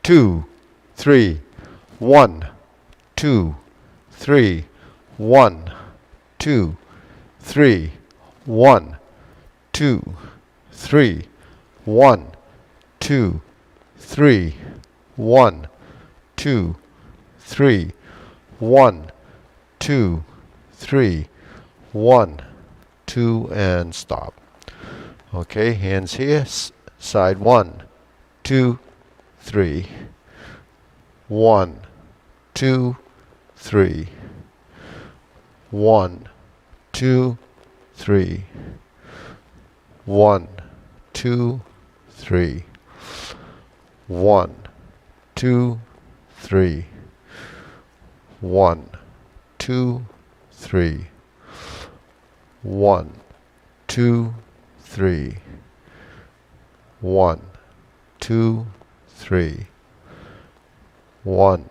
2, 3, 1, 2, 3, 1, 2, 3, 1, 2, 3, 1, 2, 3, 1, 2, 3, 1, 2, 3, 1, 2, and stop. Okay, hands here, side 1, 2, 3, 1, 2, 3, 1, 2, 3, 1, 2, 3, 1, 2, 3, 1, 2, 3, 1, 2, 3, 1, 2, 3, 1,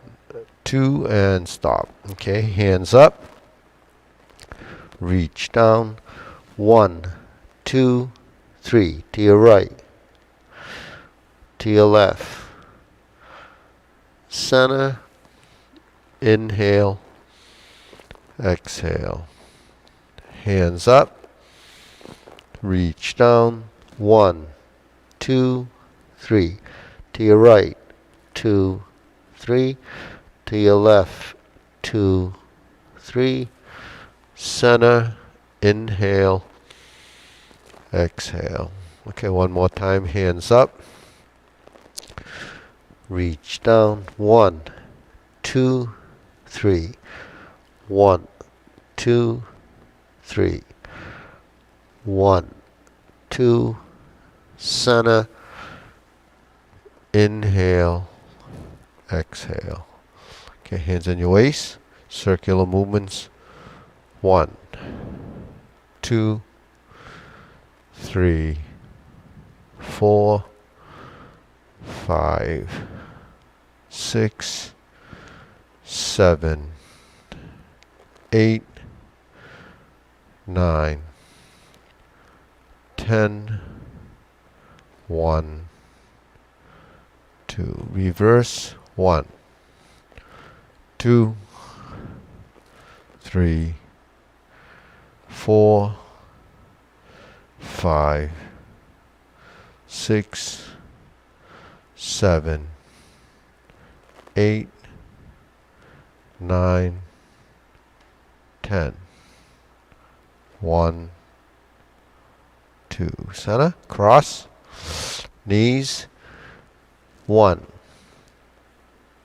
2, and stop. Okay, hands up, reach down, 1, 2, 3, to your right, to your left, center, inhale, exhale, hands up, reach down, 1, 2, 3, to your right, 2, 3, to your left, 2, 3, center, inhale, exhale. Okay, one more time, hands up, reach down, 1, 2, 3, 1, 2, 3, 1, 2, center, inhale, exhale. Okay, hands on your waist, circular movements, 1, 2, 3, 4, 5, 6, 7, 8, 9, 10, 1, 2, reverse, 1, 2, 3, 4, 5, 6, 7, 8, 9, 10, 1, 2, center, cross, knees, 1,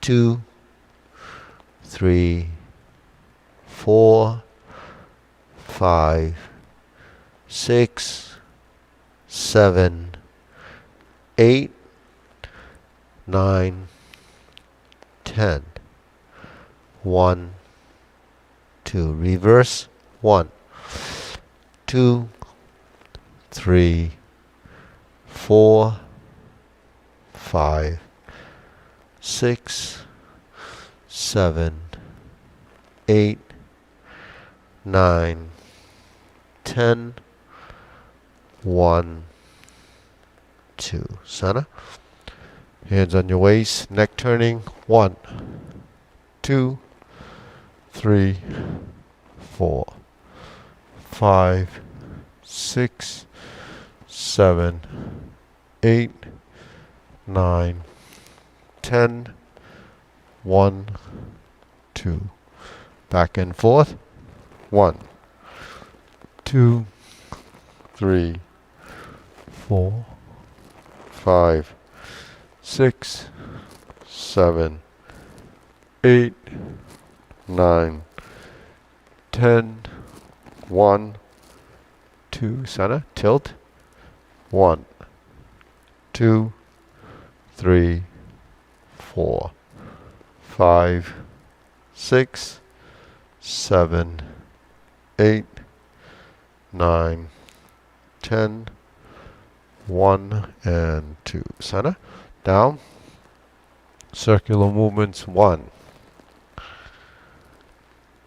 2, 3, 4, 5, 6, 7, 8, 9, 10, 1, 2, reverse, 1, 2, 3, 4, 5, 6, 7, 8, 9, 10, 1, 2, center, hands on your waist, neck turning, 1, 2, 3, 4, 5, 6, 7, 8, 9, 10, 1, 2, back and forth, 1, 2, 3, 4, 5, 6, 7, 8, 9, 10, 1, 2, center, tilt, 1, 2, 3, 4, 5, 6, 7, 8, 9, 10, 1, and 2, center, down, circular movements, 1,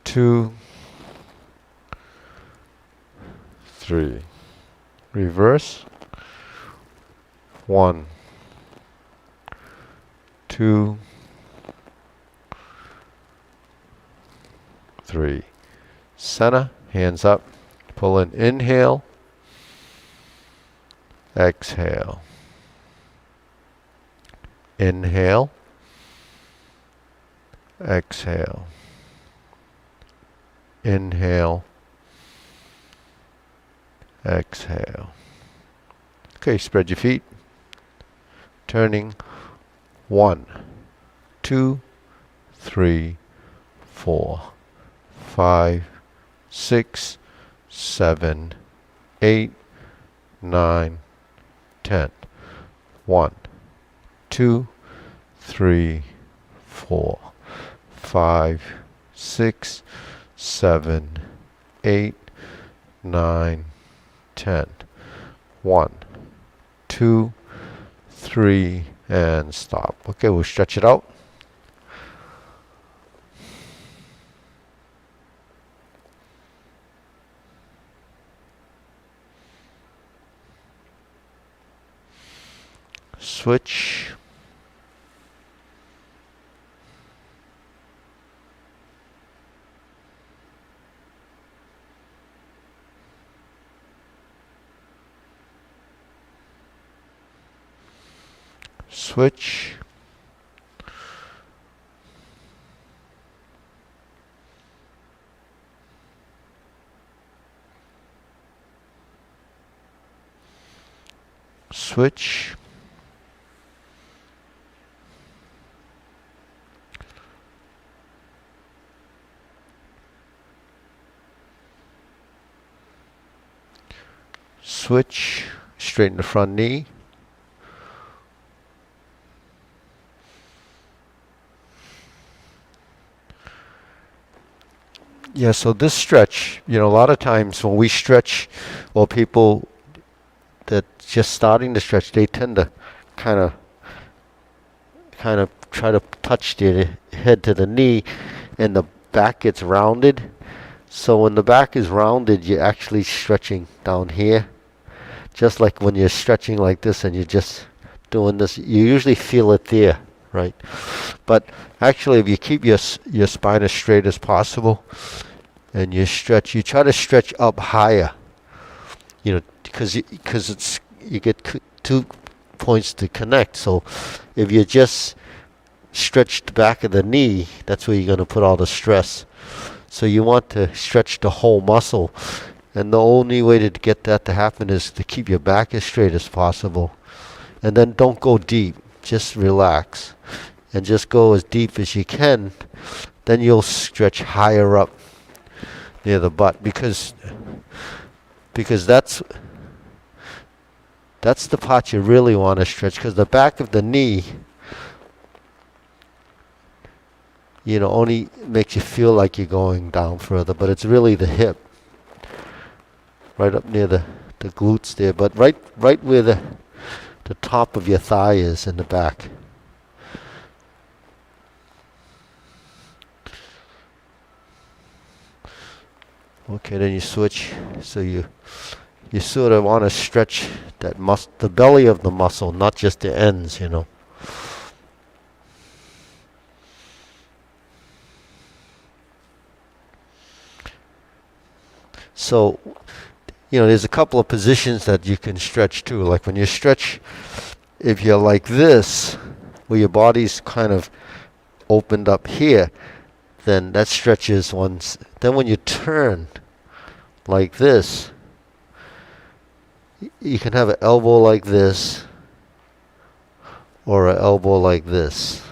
2, 3, reverse, 1, 2, 3. Center, hands up. Pull in, inhale, exhale. Inhale, exhale. Inhale, exhale. Okay, spread your feet. Turning. 1, 2, 3, 4, 5, 6, 7, 8, 9, 10. 1, 2, 3, 4, 5, 6, 7, 8, 9, 10. 1, 2, 3, and stop. Okay, we'll stretch it out. Switch. Switch. Switch. Switch. Straighten the front knee. Yeah, so this stretch, a lot of times when we stretch, well, people that just starting to stretch, they tend to kind of try to touch their head to the knee, and the back gets rounded. So when the back is rounded, you're actually stretching down here. Just like when you're stretching like this and you're just doing this, you usually feel it there, right? But actually, if you keep your spine as straight as possible, and you stretch, you try to stretch up higher, because you get 2 points to connect. So if you just stretch the back of the knee, that's where you're going to put all the stress. So you want to stretch the whole muscle, and the only way to get that to happen is to keep your back as straight as possible, and then don't go deep. Just relax, and just go as deep as you can. Then you'll stretch higher up near the butt, because that's the part you really want to stretch, because the back of the knee, only makes you feel like you're going down further, but it's really the hip, right up near the glutes there, but right where the top of your thigh is in the back. Okay, then you switch. So you sort of want to stretch that the belly of the muscle, not just the ends, So, there's a couple of positions that you can stretch too. Like when you stretch, if you're like this, where your body's kind of opened up here, then that stretches once. Then when you turn like this, you can have an elbow like this or an elbow like this.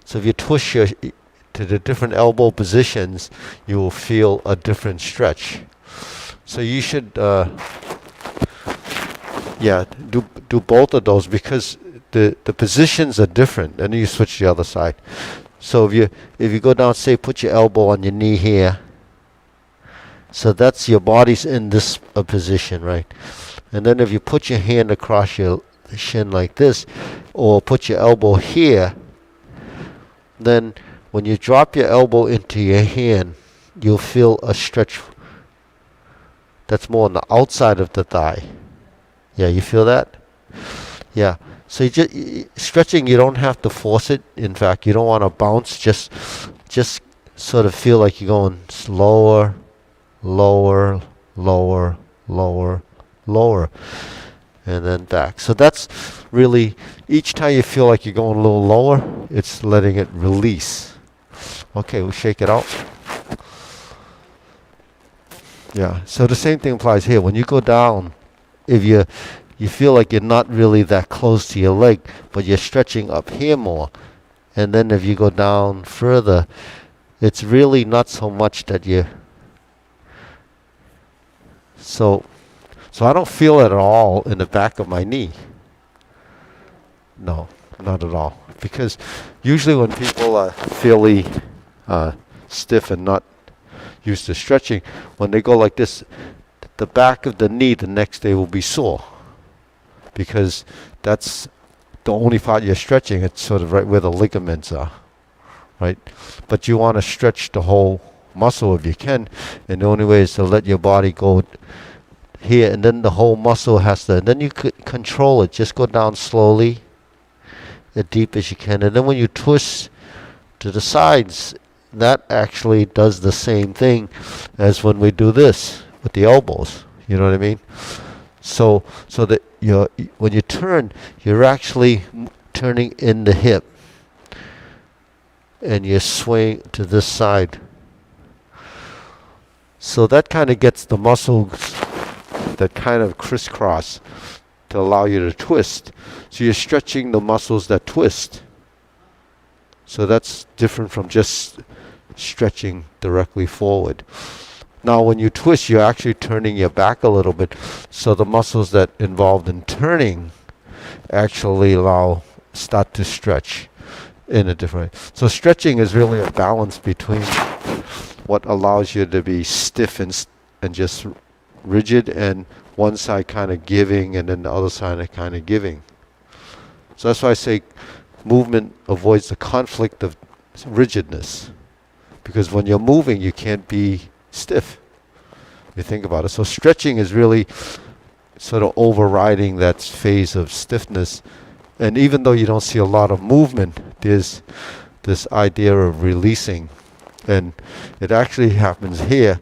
So if you twist to the different elbow positions, you will feel a different stretch. So you should do both of those, because the positions are different. And then you switch to the other side. So if you go down, say put your elbow on your knee here, so that's your body's in this position, right? And then if you put your hand across your shin like this, or put your elbow here, then when you drop your elbow into your hand, you'll feel a stretch that's more on the outside of the thigh. Yeah, you feel that? Yeah. So stretching, you don't have to force it. In fact, you don't want to bounce. Just sort of feel like you're going slower, lower, lower, lower, lower, and then back. So that's really, each time you feel like you're going a little lower, it's letting it release. Okay, we'll shake it out. Yeah, so the same thing applies here. When you go down, if you feel like you're not really that close to your leg, but you're stretching up here more, and then if you go down further, it's really not so much that so I don't feel it at all in the back of my knee. No, not at all. Because usually when people are fairly stiff and not used to stretching, when they go like this, the back of the knee the next day will be sore. Because that's the only part you're stretching. It's sort of right where the ligaments are, right? But you want to stretch the whole muscle if you can, and the only way is to let your body go here, and then the whole muscle has to, and then you could control it. Just go down slowly, as deep as you can, and then when you twist to the sides, that actually does the same thing as when we do this with the elbows. You know what I mean? So that when you turn, you're actually turning in the hip, and you swing to this side. So that kind of gets the muscles that kind of crisscross to allow you to twist. So you're stretching the muscles that twist. So that's different from just stretching directly forward. Now when you twist, you're actually turning your back a little bit, so the muscles that involved in turning actually start to stretch in a different way. So stretching is really a balance between what allows you to be stiff and just rigid, and one side kind of giving, and then the other side kind of giving. So that's why I say movement avoids the conflict of rigidness, because when you're moving, you can't be stiff. You think about it. So stretching is really sort of overriding that phase of stiffness. And even though you don't see a lot of movement, there's this idea of releasing. And it actually happens here,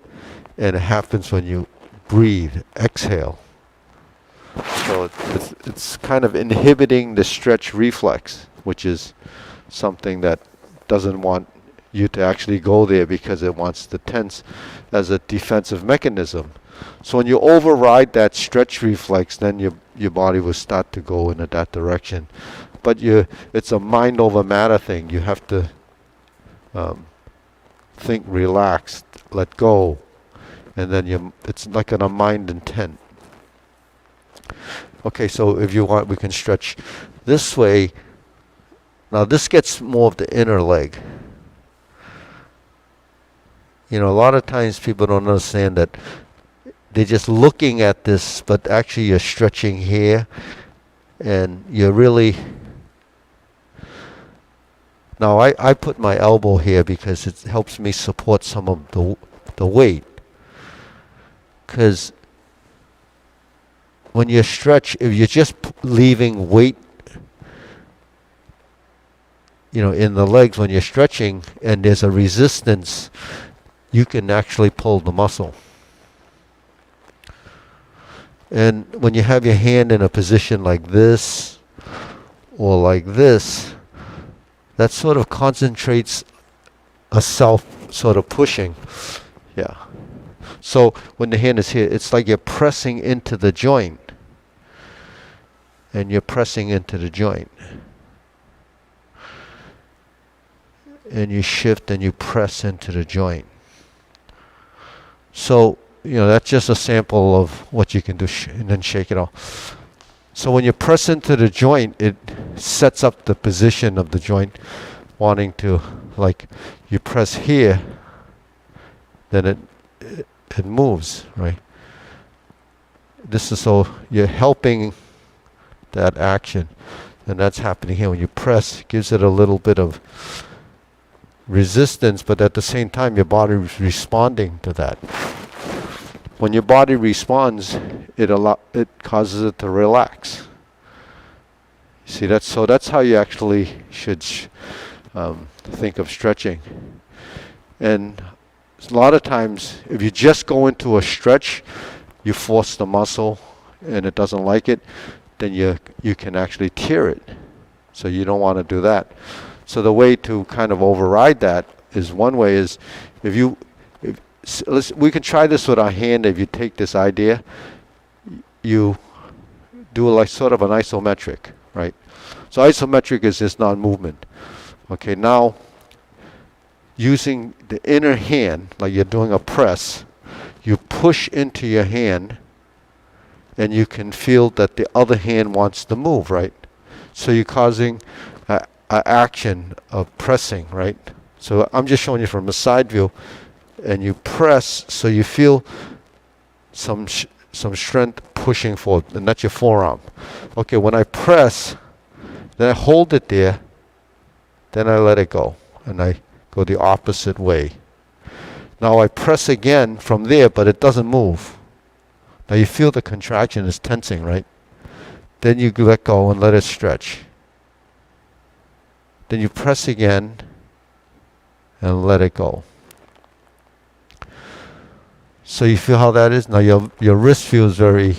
and it happens when you breathe, exhale. So it's kind of inhibiting the stretch reflex, which is something that doesn't want you to actually go there, because it wants to tense as a defensive mechanism. So when you override that stretch reflex, then your body will start to go in that direction. But it's a mind over matter thing. You have to think relaxed, let go, and then it's like on a mind intent. Okay, so if you want, we can stretch this way. Now this gets more of the inner leg. You know, a lot of times people don't understand that they're just looking at this, but actually you're stretching here, and you're really... Now I put my elbow here because it helps me support some of the weight. Because when you stretch, if you're just leaving weight, in the legs when you're stretching, and there's a resistance, you can actually pull the muscle. And when you have your hand in a position like this, or like this, that sort of concentrates a self sort of pushing. Yeah. So when the hand is here, it's like you're pressing into the joint. And you're pressing into the joint. And you shift and you press into the joint. So, that's just a sample of what you can do, and then shake it off. So when you press into the joint, it sets up the position of the joint, wanting to, like, you press here, then it moves, right? This is so you're helping that action, and that's happening here. When you press, it gives it a little bit of resistance, but at the same time, your body is responding to that. When your body responds, it causes it to relax. See, that's how you actually should think of stretching. And a lot of times, if you just go into a stretch, you force the muscle, and it doesn't like it, then you can actually tear it. So you don't want to do that. So the way to kind of override that is, one way is, we can try this with our hand. If you take this idea, you do like sort of an isometric, right? So isometric is this non-movement. Okay, now using the inner hand, like you're doing a press, you push into your hand, and you can feel that the other hand wants to move, right? So you're causing an action of pressing, right? So I'm just showing you from a side view, and you press, so you feel some strength pushing forward, and that's your forearm. Okay, when I press, then I hold it there, then I let it go, and I go the opposite way. Now I press again from there, but it doesn't move. Now you feel the contraction is tensing, right? Then you let go and let it stretch. Then you press again and let it go. So you feel how that is? Now your wrist feels your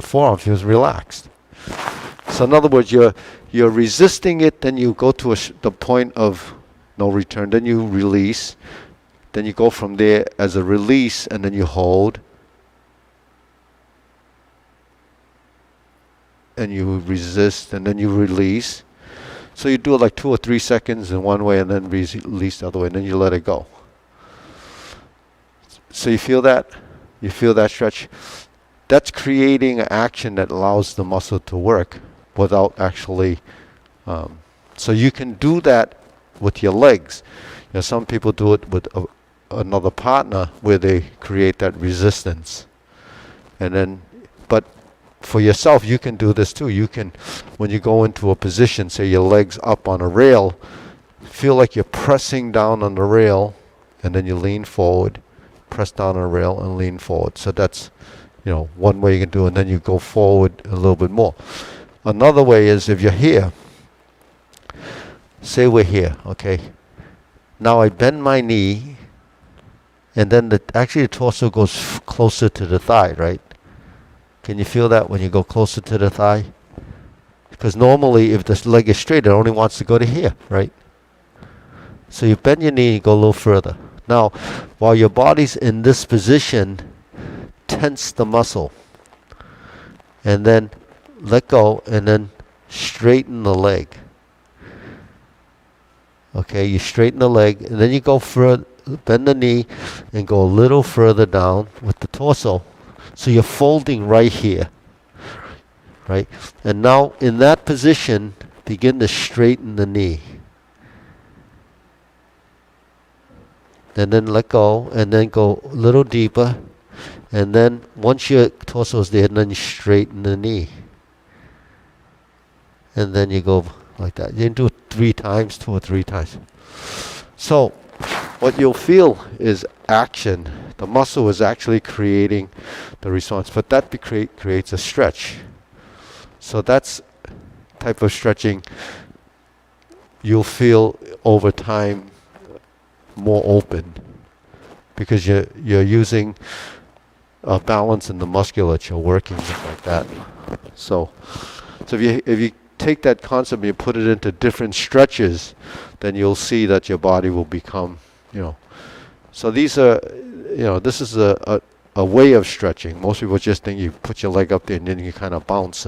forearm feels relaxed. So in other words, you're resisting it, then you go to the point of no return, then you release, then you go from there as a release, and then you hold, and you resist, and then you release. So you do it like 2 or 3 seconds in one way, and then release the other way, and then you let it go. So you feel that? You feel that stretch? That's creating an action that allows the muscle to work without actually... so you can do that with your legs. You know, some people do it with another partner where they create that resistance. And then, but for yourself, you can do this too. You can, when you go into a position, say your legs up on a rail, feel like you're pressing down on the rail, and then you lean forward, press down on the rail and lean forward. So that's, one way you can do it, and then you go forward a little bit more. Another way is if you're here, say we're here, okay? Now I bend my knee, and then actually the torso goes closer to the thigh, right? Can you feel that when you go closer to the thigh? Because normally if this leg is straight, it only wants to go to here, right? So you bend your knee and go a little further. Now, while your body's in this position, tense the muscle. And then let go, and then straighten the leg. Okay, you straighten the leg, and then you go further, bend the knee, and go a little further down with the torso. So you're folding right here, right? And now in that position, begin to straighten the knee. And then let go, and then go a little deeper. And then once your torso is there, then you straighten the knee. And then you go like that. You can do it 3 times, 2 or 3 times. So what you'll feel is action. The muscle is actually creating the response, but that creates a stretch. So that's type of stretching you'll feel over time more open, because you're using a balance in the musculature working just like that. So if you take that concept and you put it into different stretches, then you'll see that your body will become, So these are, this is a way of stretching. Most people just think you put your leg up there and then you kind of bounce,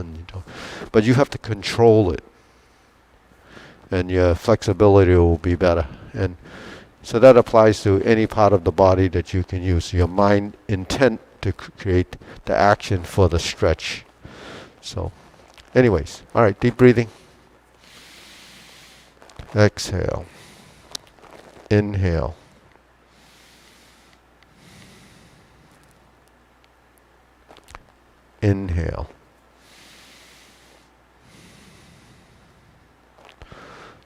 but you have to control it, and your flexibility will be better. And so that applies to any part of the body that you can use. Your mind intent to create the action for the stretch. So anyways, all right, deep breathing. Exhale. Inhale. Inhale.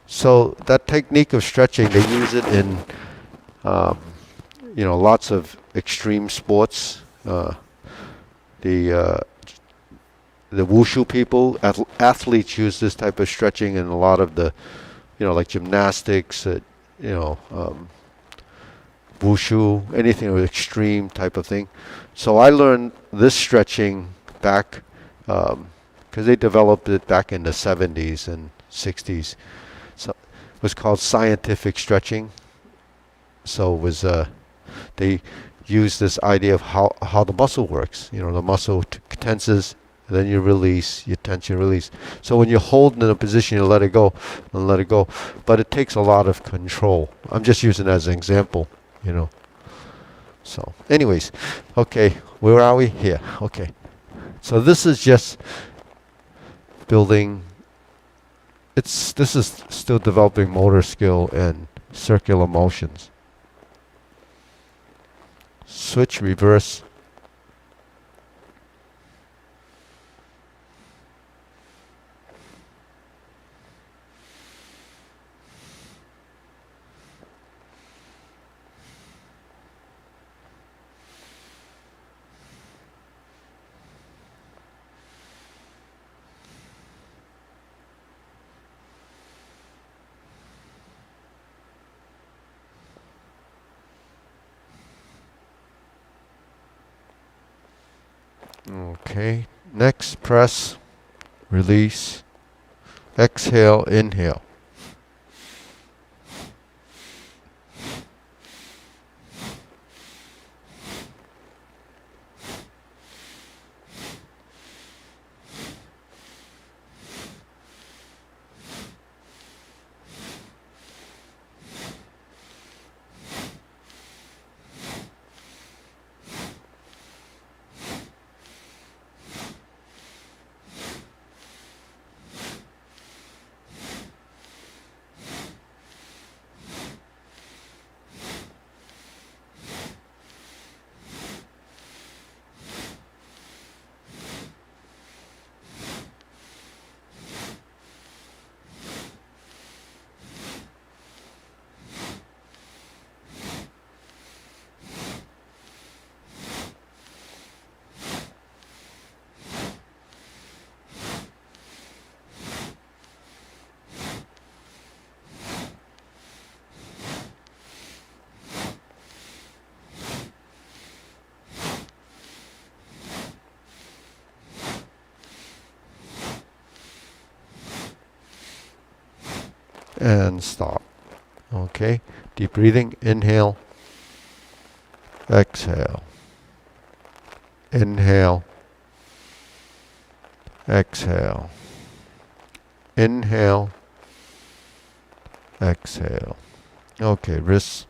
So that technique of stretching, they use it in, lots of extreme sports. The the wushu people, athletes use this type of stretching in a lot of the, like gymnastics, wushu, anything with extreme type of thing. So I learned this stretching back, because they developed it back in the 70s and 60s. So it was called scientific stretching. So it was they used this idea of how the muscle works. The muscle tenses, and then you release, you tense, you release. So when you're holding in a position, you let it go and let it go. But it takes a lot of control. I'm just using it as an example, So, anyways, okay, where are we? Here. Okay. So this is just building. This is still developing motor skill and circular motions. Switch, reverse. Okay, next press, release, exhale, inhale. And stop. Okay, deep breathing, inhale, exhale, inhale, exhale, inhale, exhale. Okay, wrists.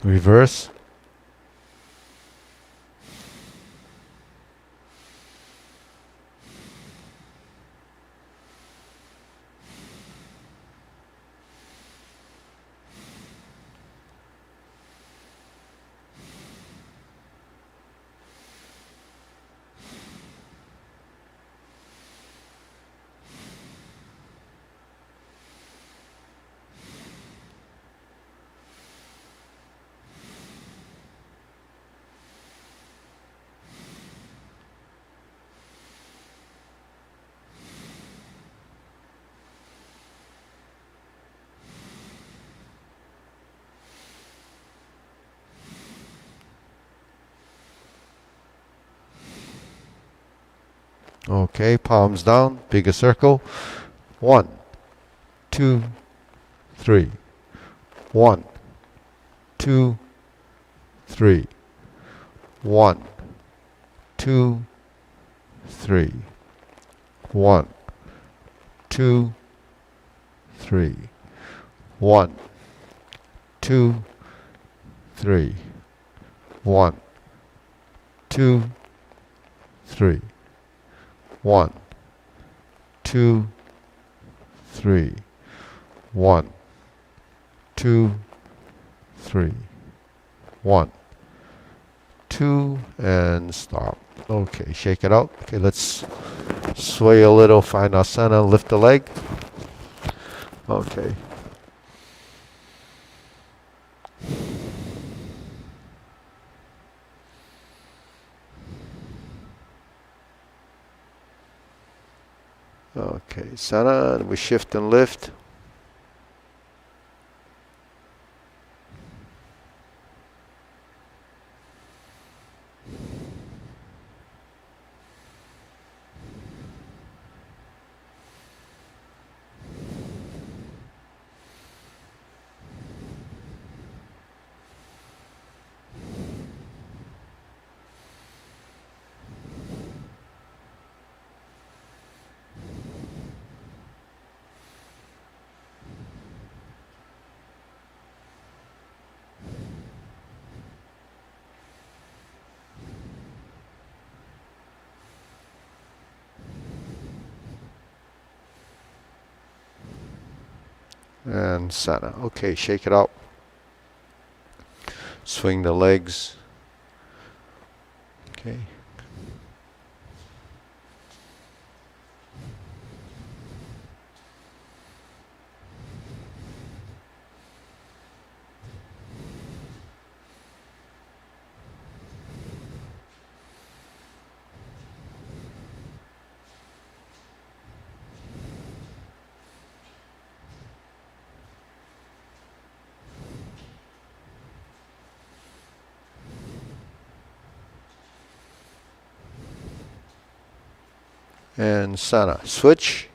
Reverse. Okay, palms down, bigger circle. 1, 2, 3. 1, 2, 3. 1, 2, 3. 1, 2, 3. 1, 2, 3. 1, 2, 3. 1, 2, 3. 1, 2, 3. 1, 2, and stop. Okay, shake it out. Okay, let's sway a little, find our center, lift the leg. Okay. Okay, center, and we shift and lift. And center. Okay, shake it out. Swing the legs. Okay. And center. Switch.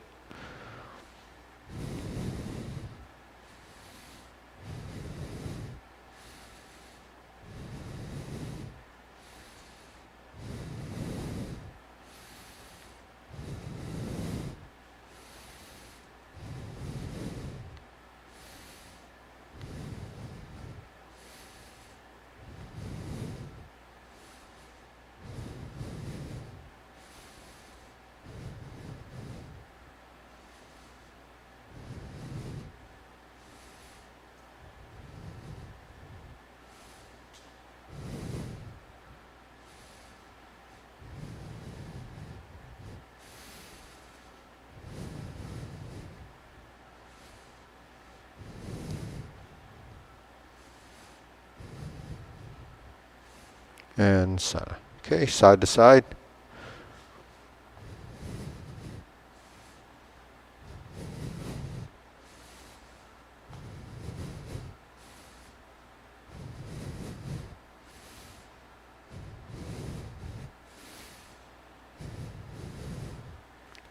And center. Okay, side to side.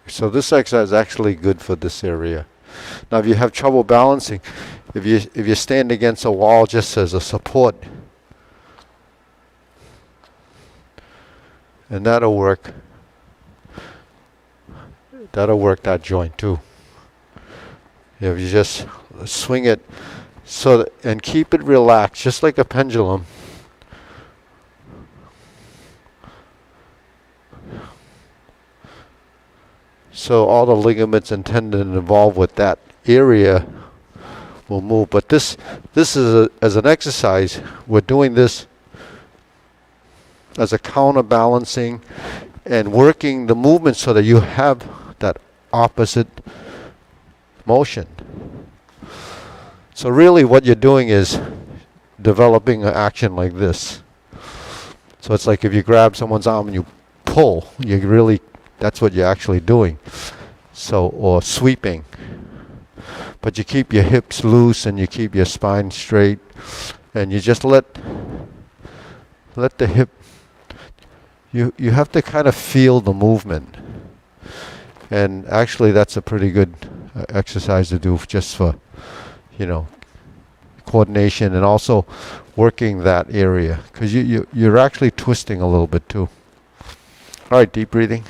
So this exercise is actually good for this area. Now if you have trouble balancing, if you stand against a wall just as a support, and that'll work that joint too. If you just swing it so that, and keep it relaxed, just like a pendulum. So all the ligaments and tendons involved with that area will move. But this is as an exercise, we're doing this as a counterbalancing and working the movement so that you have that opposite motion. So really what you're doing is developing an action like this. So it's like if you grab someone's arm and you pull, that's what you're actually doing. So, or sweeping. But you keep your hips loose and you keep your spine straight, and you just let the hip, you have to kind of feel the movement. And actually that's a pretty good exercise to do just for, coordination and also working that area, because you're actually twisting a little bit too. All right, deep breathing.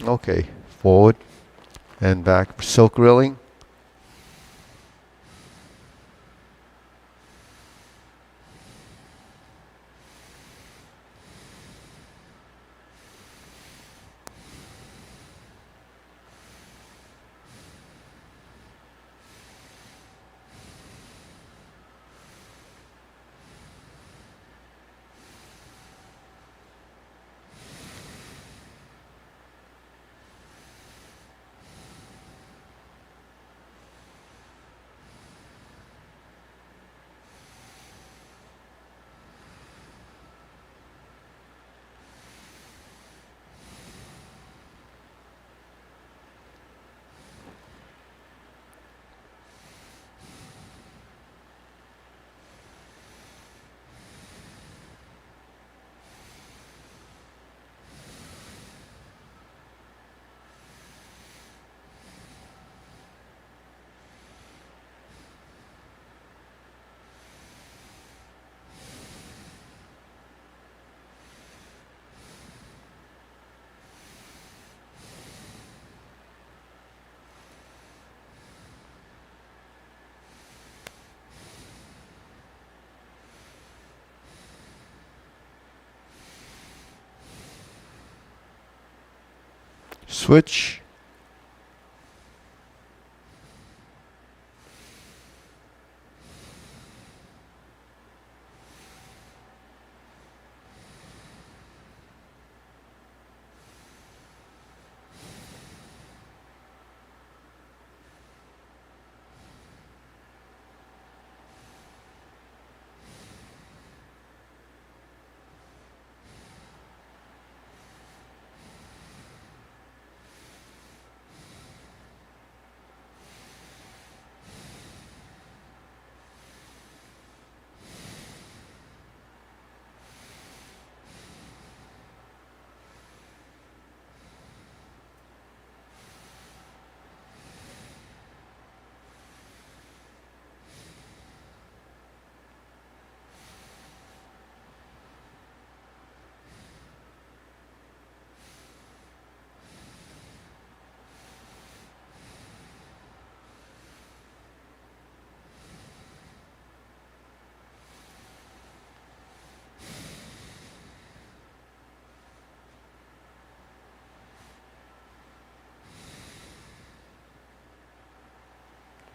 Okay, forward and back. Silk rilling. Switch.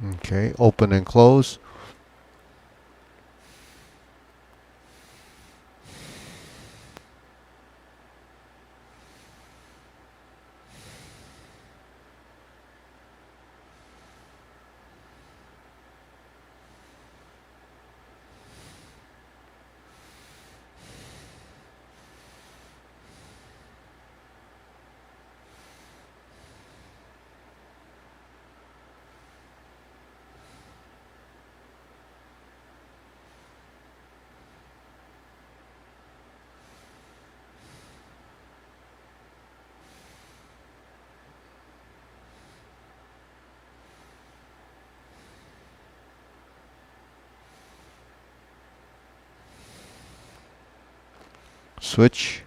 Okay, open and close. Switch.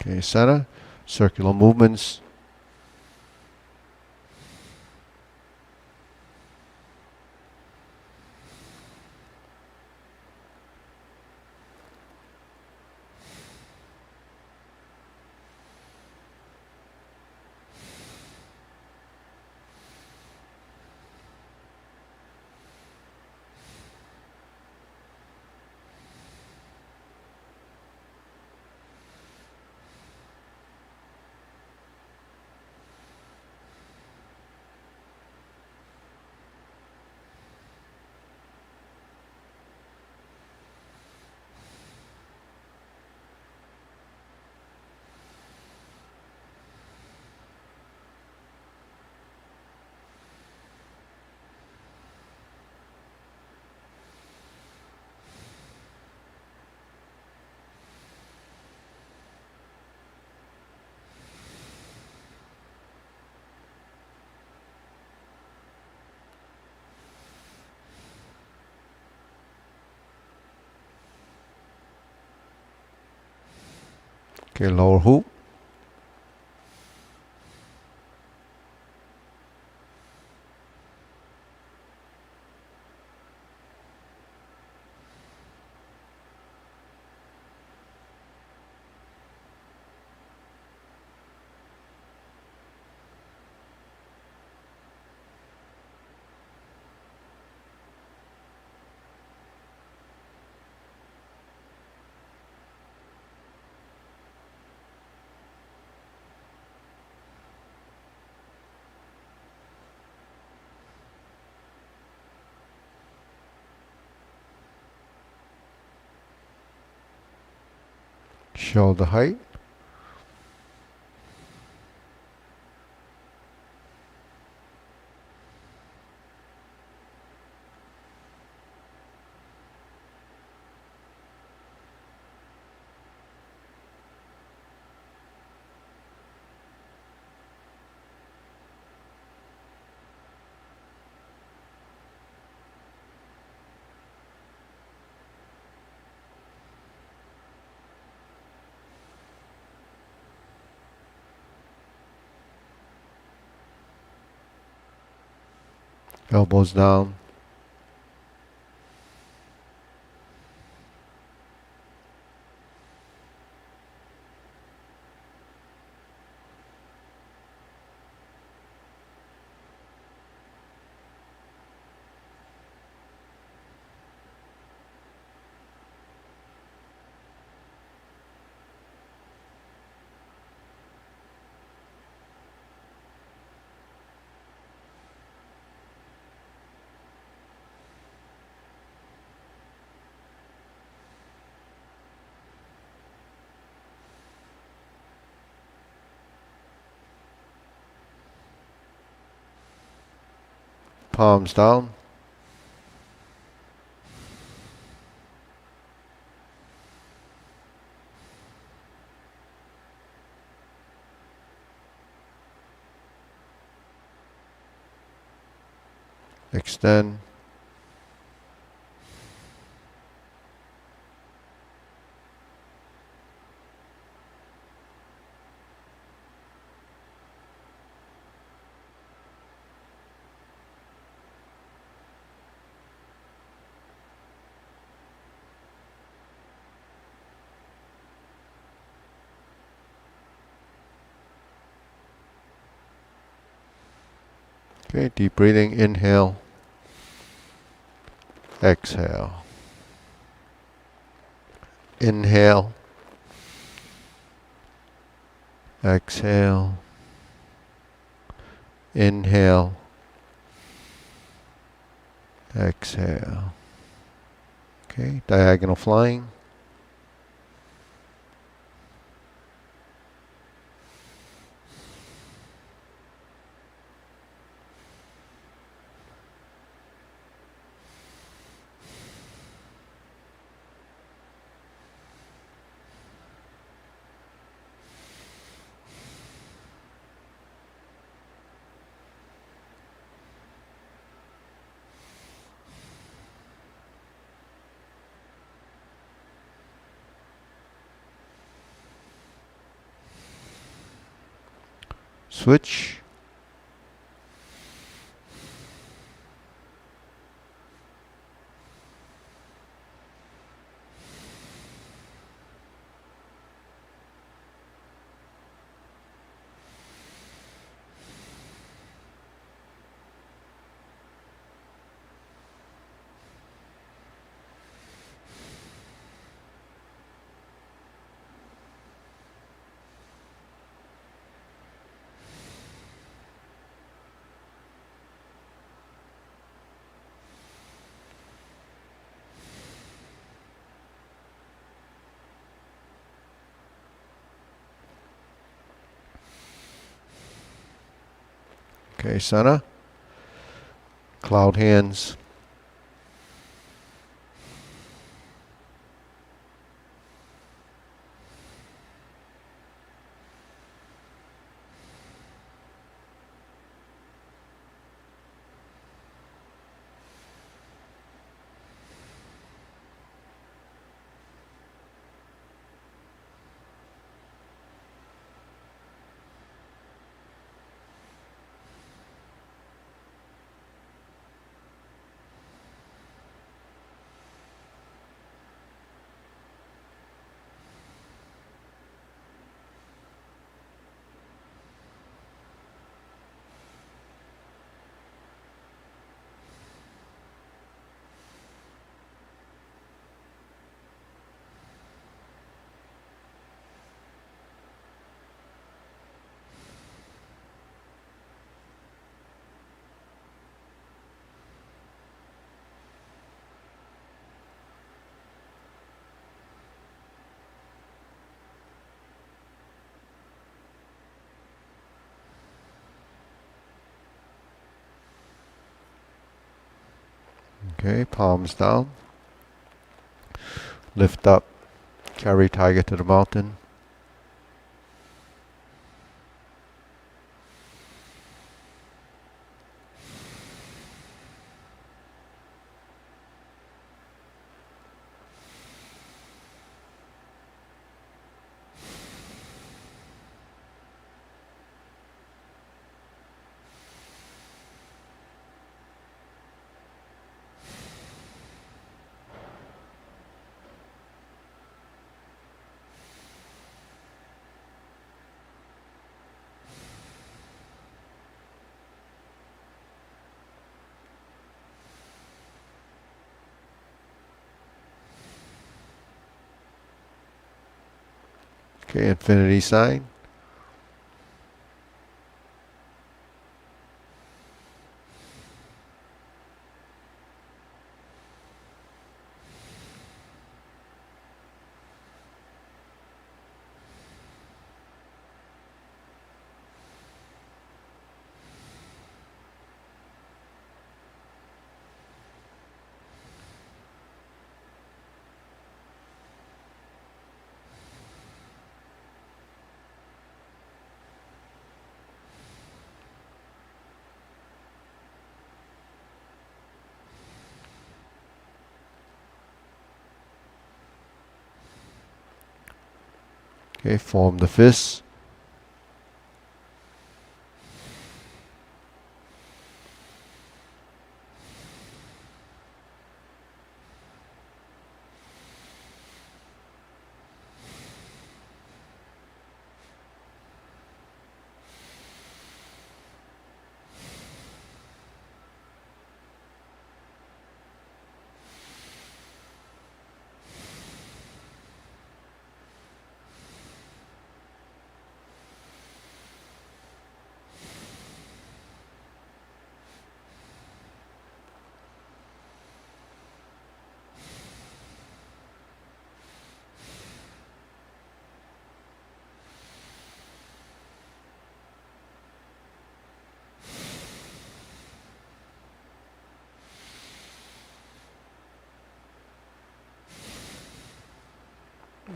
Okay, center. Circular movements. Okay, lower hoop. Shoulder height. Elbows down. Palms down. Extend. Okay, deep breathing. Inhale. Exhale. Inhale. Exhale. Inhale. Exhale. Okay, diagonal flying. Switch. Okay, center. Cloud hands. Okay, palms down. Lift up. Carry tiger to the mountain. Okay, infinity sign. Okay, form the fist.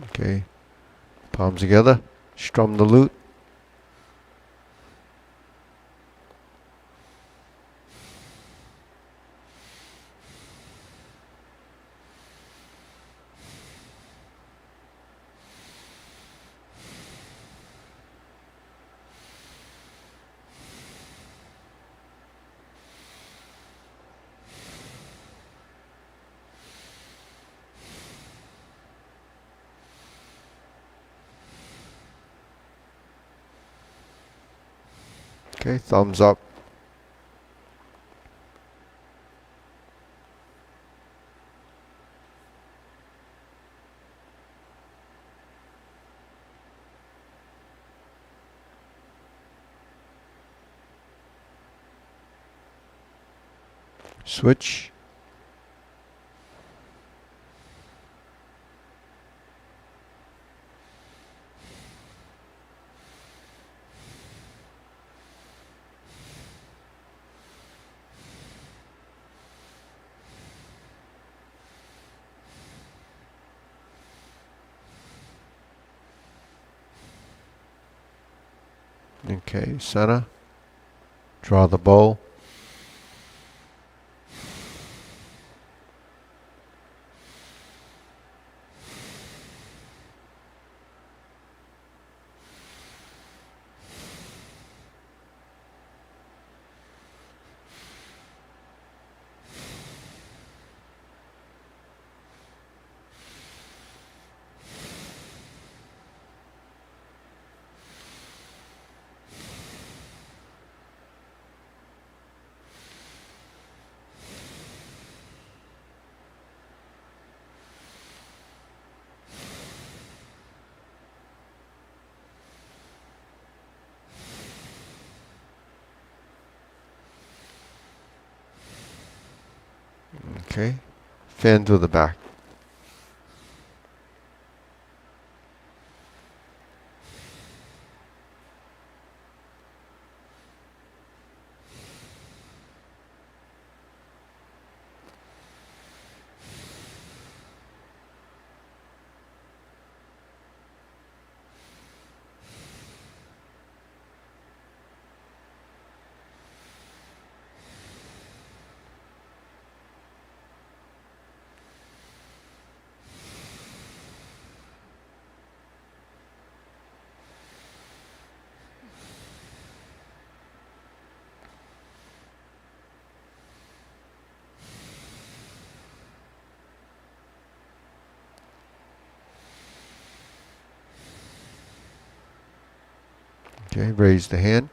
Okay, palms together. Strum the lute. Okay, thumbs up. Switch. Okay, center. Draw the bow. Okay, fan to the back. Okay, raise the hand.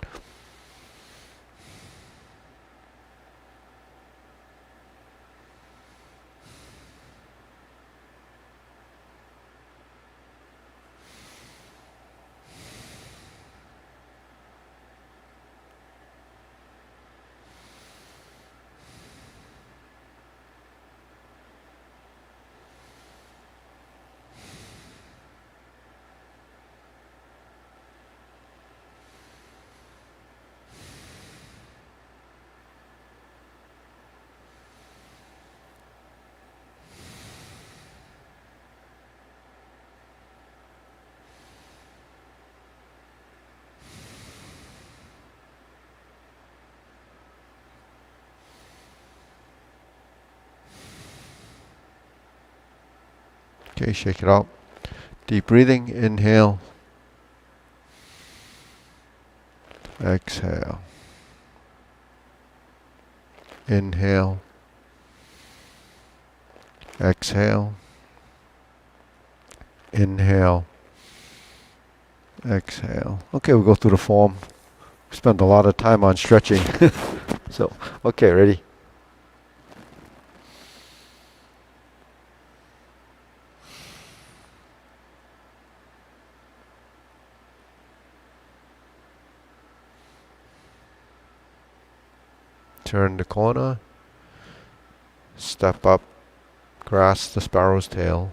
Okay, shake it out. Deep breathing. Inhale. Exhale. Inhale. Exhale. Inhale. Exhale. Okay, we'll go through the form. We spent a lot of time on stretching. So, okay, ready? Turn the corner. Step up. Grasp the sparrow's tail.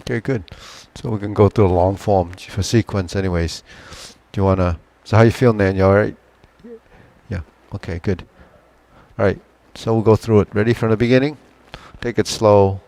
Okay, good. So we can go through the long form for sequence anyways. Do you wanna, so how you feel, Nan? You alright? Yeah. Okay, good. Alright. So we'll go through it. Ready from the beginning? Take it slow.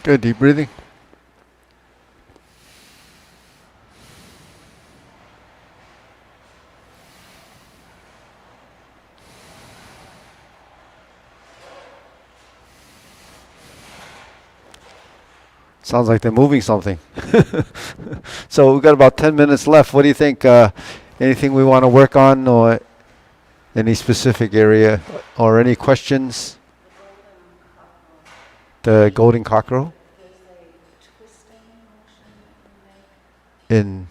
Good, deep breathing. Sounds like they're moving something. So we've got about 10 minutes left. What do you think? Anything we want to work on, or any specific area, or any questions? The golden cockerel? In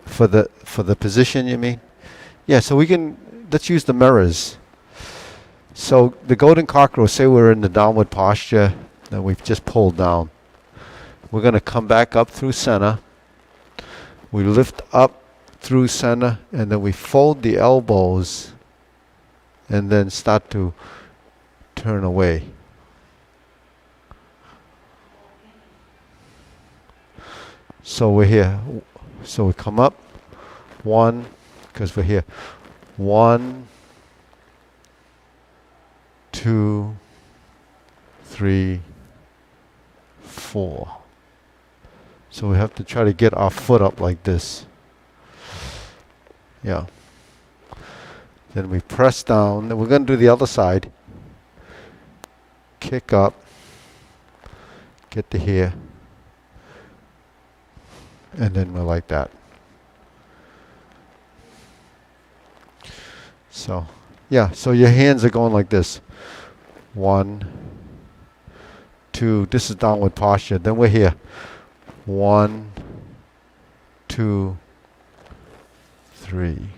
for the position, you mean? Yeah, so we can, let's use the mirrors. So the golden cockerel, say we're in the downward posture that we've just pulled down. We're going to come back up through center. We lift up through center, and then we fold the elbows and then start to turn away. So we're here. So we come up. One, because we're here. 1, 2, 3, 4. So we have to try to get our foot up like this. Yeah. Then we press down. Then we're going to do the other side. Kick up. Get to here. And then we're like that. So, yeah, so your hands are going like this. 1, 2, this is downward posture. Then we're here. 1, 2, 3.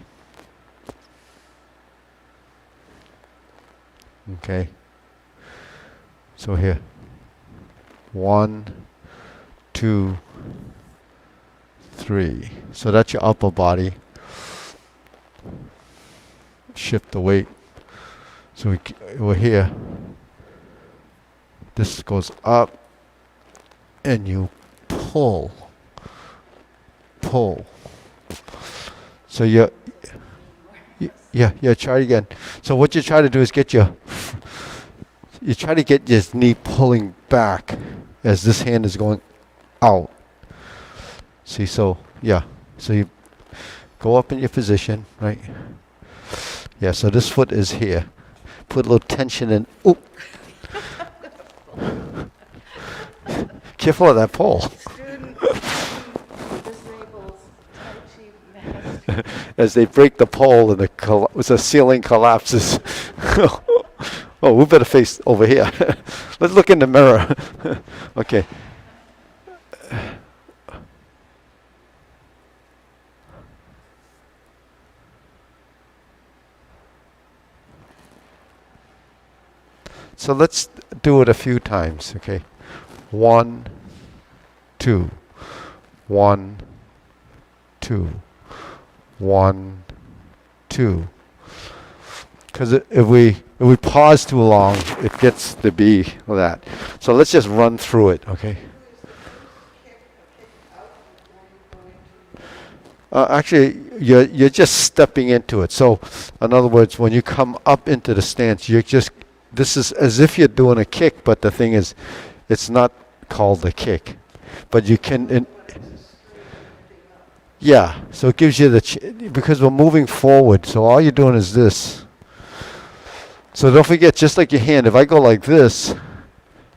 Okay. So here. 1, 2, 3. So that's your upper body. Shift the weight. So we're here. This goes up, and you pull. So yeah, try again. So what you try to do is you try to get this knee pulling back as this hand is going out. See, so yeah, so you go up in your position, right? Yeah, so this foot is here. Put a little tension in. Oh, careful of that pole. As they break the pole and the ceiling collapses. Oh, we better face over here. Let's look in the mirror. Okay. So let's do it a few times, okay? 1, 2, 1, 2, 1, 2. Because if we pause too long, it gets to be that. So let's just run through it, okay? Actually, you're just stepping into it. So, in other words, when you come up into the stance, this is as if you're doing a kick, but the thing is, it's not called a kick. But you can, yeah, so it gives you because we're moving forward, so all you're doing is this. So don't forget, just like your hand, if I go like this,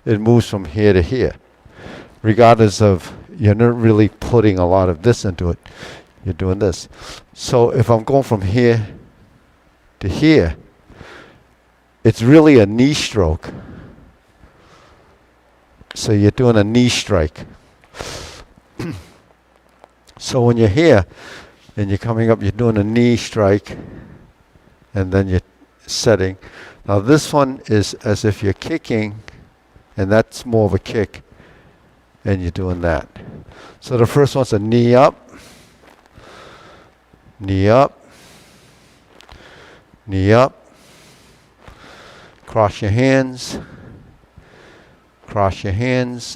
it moves from here to here. Regardless of, you're not really putting a lot of this into it. You're doing this. So if I'm going from here to here, it's really a knee stroke. So you're doing a knee strike. So when you're here and you're coming up, you're doing a knee strike, and then you're setting. Now this one is as if you're kicking, and that's more of a kick, and you're doing that. So the first one's a knee up, knee up, knee up, cross your hands,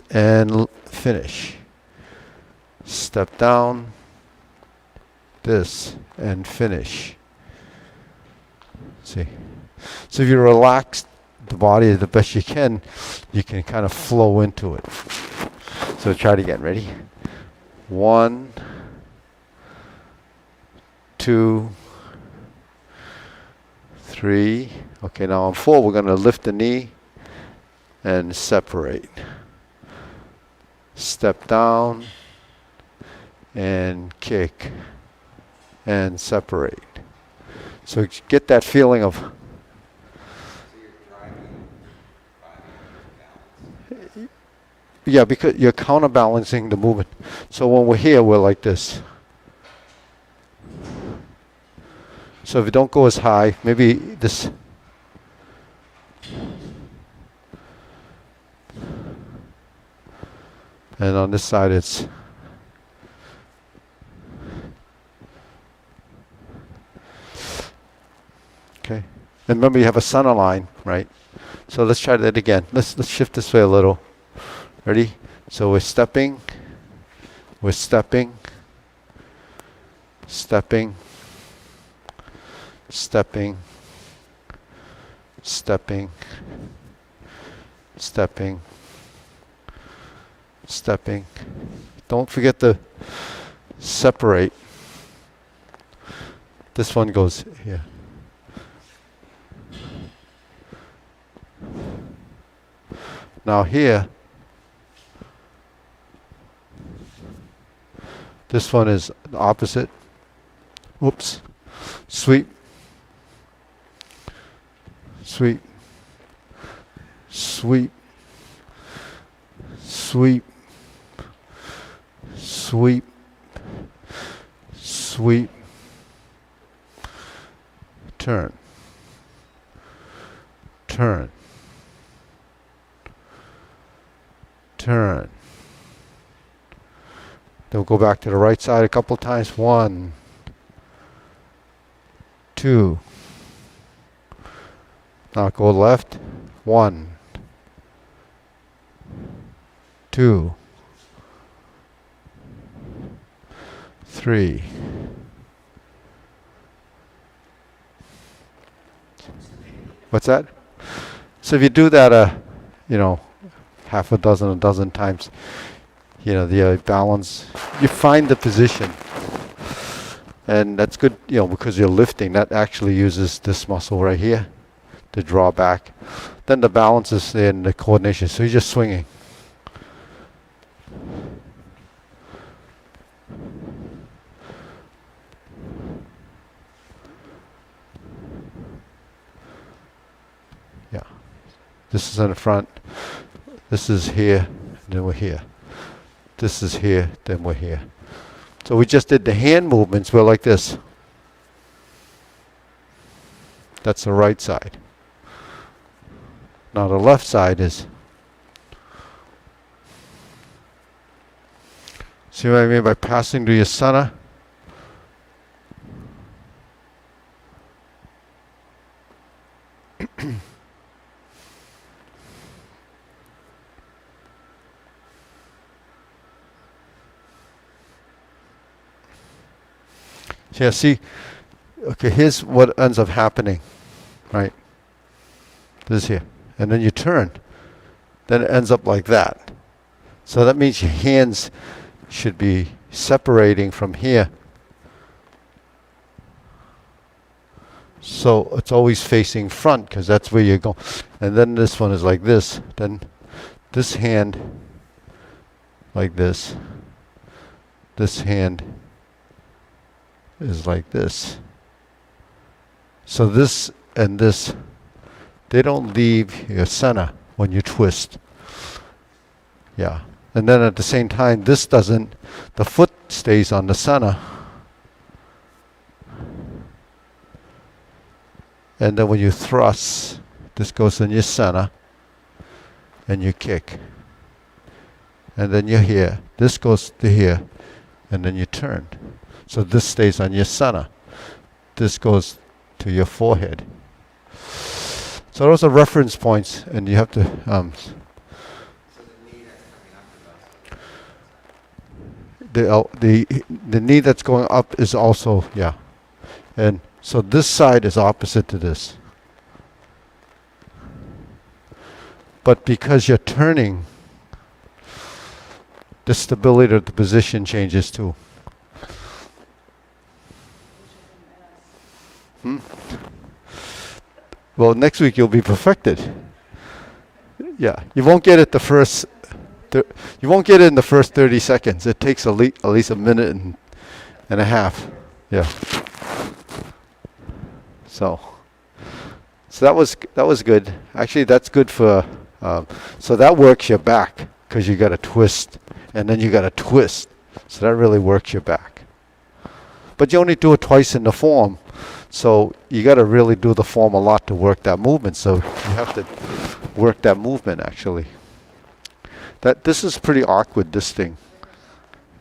and finish. Step down, this, and finish. See? So if you relax the body the best you can kind of flow into it. So try it again. Ready? 1, 2, 3. Okay, now on 4, we're going to lift the knee and separate. Step down and kick and separate. So get that feeling of. Yeah, because you're counterbalancing the movement. So when we're here, we're like this. So if you don't go as high, maybe this. And on this side, it's. Okay. And remember, you have a center line, right? So let's try that again. Let's shift this way a little. Ready? So we're stepping, stepping, stepping, stepping, stepping, stepping. Don't forget to separate. This one goes here. Now here, this one is the opposite. Oops. Sweep. Sweep. Sweep. Sweep. Sweep. Sweep. Turn. Turn. Turn. Then we'll go back to the right side a couple times. 1, 2. Now go left. 1, 2, 3. What's that? So if you do that, half a dozen times, the balance, you find the position. And that's good, because you're lifting. That actually uses this muscle right here to draw back. Then the balance is in the coordination. So you're just swinging. Yeah. This is in the front. This is here. Then we're here. This is here, then we're here. So we just did the hand movements. We're like this. That's the right side. Now the left side is. See what I mean by passing to your center? Yeah, see, okay, here's what ends up happening, right? This is here. And then you turn. Then it ends up like that. So that means your hands should be separating from here. So it's always facing front because that's where you're going. And then this one is like this. Then this hand like this. This hand is like this. So this and this, they don't leave your center when you twist. Yeah. And then at the same time, this doesn't, the foot stays on the center. And then when you thrust, this goes in your center and you kick. And then you're here. This goes to here and then you turn. So this stays on your center. This goes to your forehead. So those are reference points, and you have to. The knee that's going up is also and so this side is opposite to this. But because you're turning, the stability of the position changes too. Hmm? Well, next week you'll be perfected. Yeah, you won't get it the first. You won't get it in the first 30 seconds. It takes at least a minute and a half. Yeah. So that was good. Actually, that's good for. So that works your back because you got to twist, and then you got to twist. So that really works your back. But you only do it twice in the form, so you got to really do the form a lot to work that movement. So you have to work that movement actually. This is pretty awkward. This thing.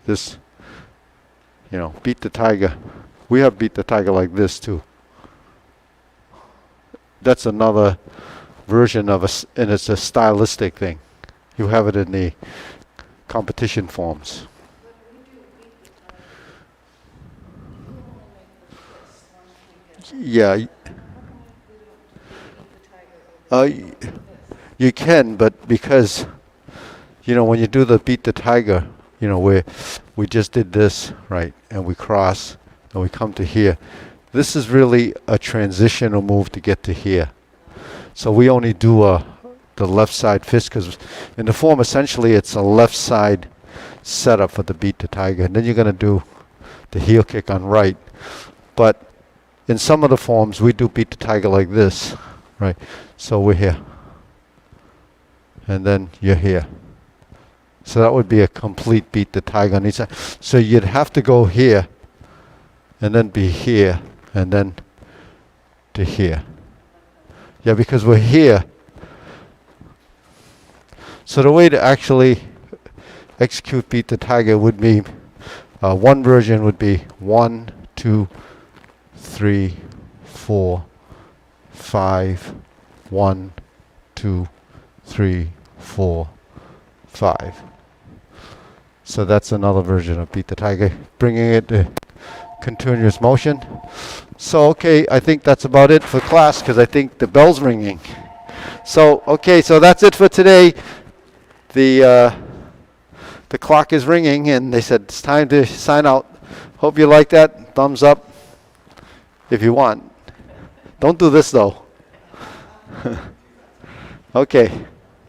This. Beat the tiger. We have beat the tiger like this too. That's another version of and it's a stylistic thing. You have it in the competition forms. Yeah. You can, but because when you do the beat the tiger, where we just did this, right, and we cross and we come to here. This is really a transitional move to get to here. So we only do the left side fist because in the form essentially it's a left side setup for the beat the tiger. And then you're going to do the heel kick on right. But in some of the forms we do beat the tiger like this, right? So we're here. And then you're here. So that would be a complete beat the tiger on each side. So you'd have to go here and then be here and then to here. Yeah, because we're here. So the way to actually execute beat the tiger would be, one version would be 1, 2, 3, 4, 5, 1, 2, 3, 4, 5. So that's another version of beat the tiger, bringing it to continuous motion. So okay, I think that's about it for class because I think the bell's ringing. So okay, so that's it for today. The clock is ringing and they said it's time to sign out. Hope you like that. Thumbs up if you want. Don't do this though. Okay.